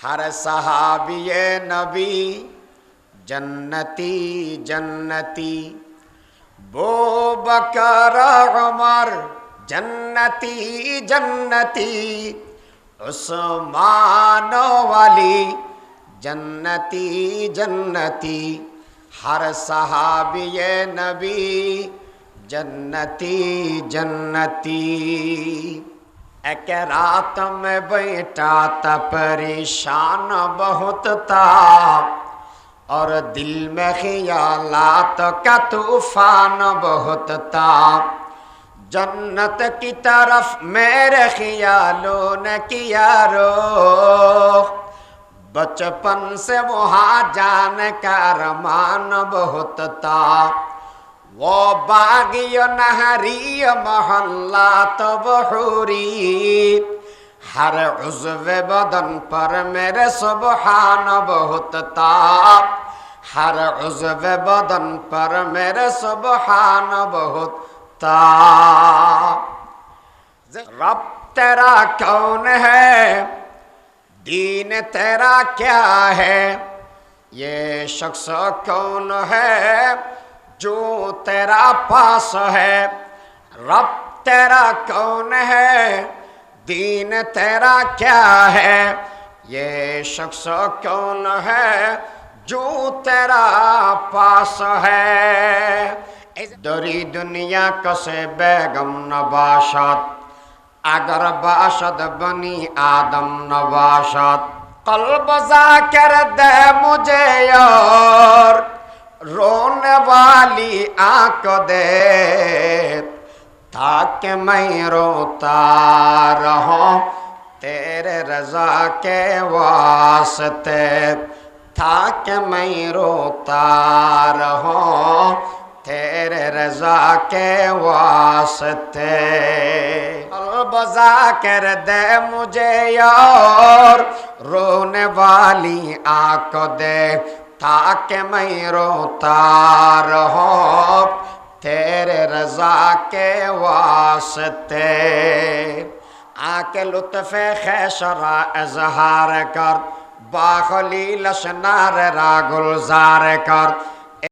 ہر صحابی نبی جنتی جنتی، بو بکر عمر جنتی جنتی، عثمان والی جنتی جنتی، ہر صحابی نبی جنتی جنتی۔ ایک رات میں بیٹھا تھا پریشان بہت تھا، اور دل میں خیالات کا طوفان بہت تھا، جنت کی طرف میرے خیالوں نے کیا رخ، بچپن سے وہاں جانے کا ارمان بہت تھا، وہ باغی و نہری محلات بحوری، ہر عضو بدن پر میرے سبحان بہت تھا، ہر عضو بدن پر میرے سبحان بہت تھا۔ رب تیرا کون ہے، دین تیرا کیا ہے، یہ شخص کون ہے جو تیرا پاس ہے، رب تیرا کون ہے، دین تیرا کیا ہے، یہ شخص کون ہے جو تیرا پاس ہے۔ دری دنیا کسے بیگم نباشد، اگر باشد بنی آدم نباشد، قلب ذاکر دے مجھے یار، رونے والی آنکھ دے تاکہ میں روتا رہوں تیرے رضا کے واسطے، تاکہ میں روتا رہوں تیرے رضا کے واسطے، قلب ذاکر دے مجھے یار، رونے والی آنکھ دے تاکہ میں روتا رہوں تیرے رضا کے واسطے، آکے لطف خیش را اظہار کر، با خلیلش نار را گلزار کر،